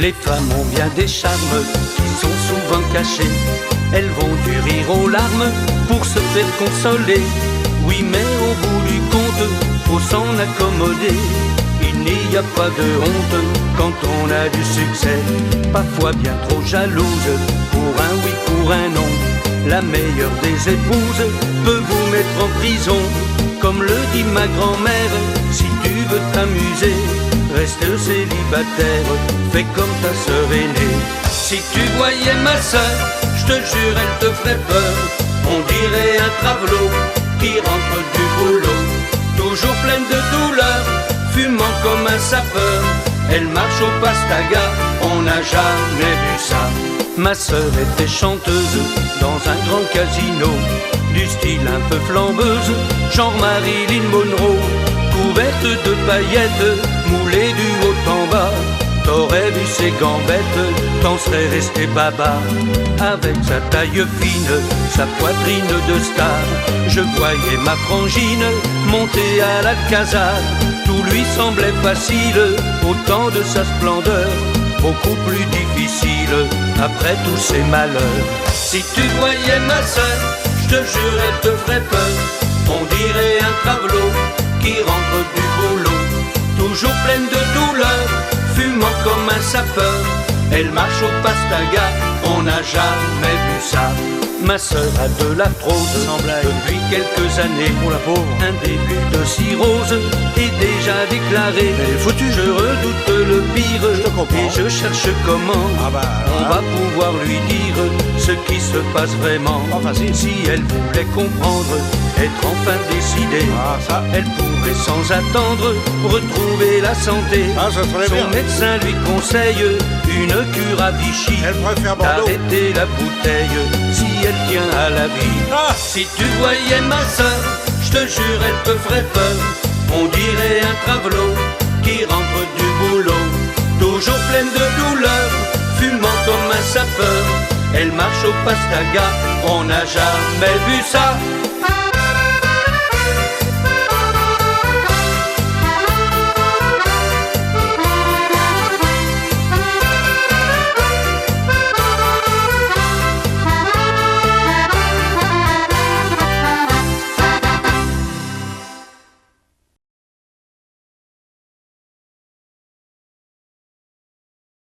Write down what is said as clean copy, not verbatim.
Les femmes ont bien des charmes qui sont souvent cachés. Elles vont du rire aux larmes pour se faire consoler. Oui, mais au bout du compte, faut s'en accommoder. Il n'y a pas de honte quand on a du succès. Parfois bien trop jalouse, pour un oui, pour un non. La meilleure des épouses peut vous mettre en prison. Comme le dit ma grand-mère, si tu veux t'amuser, reste célibataire, fais comme ta sœur aînée. Si tu voyais ma sœur, je te jure elle te ferait peur. On dirait un travelot qui rentre du boulot, toujours pleine de douleur, fumant comme un sapeur. Elle marche au pastaga, on n'a jamais vu ça. Ma sœur était chanteuse dans un grand casino, du style un peu flambeuse, genre Marilyn Monroe. Couverte de paillettes, moulée du haut en bas. T'aurais vu ses gambettes, t'en serais resté baba. Avec sa taille fine, sa poitrine de star, je voyais ma frangine monter à la casa. Tout lui semblait facile, au temps de sa splendeur, beaucoup plus difficile après tous ses malheurs. Si tu voyais ma sœur, je te jure elle te ferait peur. On dirait un travelot qui rentre du boulot, toujours pleine de douleur, fumant comme un sapeur. Elle marche au pastaga, on n'a jamais vu ça. Ma sœur a de l'arthrose depuis quelques années. Pour la pauvre. Un début de cirrhose est déjà déclaré. Elle est foutue. Je redoute le pire Je te comprends. et je cherche comment on va pouvoir lui dire ce qui se passe vraiment. Pas facile. Si elle voulait comprendre, être enfin décidée, Ça. elle pourrait sans attendre retrouver la santé. Ça serait Son bien. médecin lui conseille une cure à Vichy. Elle préfère Bordeaux. D'arrêter la bouteille si elle tient à la vie. Si tu voyais ma sœur, je te jure elle te ferait peur. On dirait un travelot qui rentre du boulot, toujours pleine de douleur, fumant comme un sapeur. Elle marche au pastaga, on n'a jamais vu ça.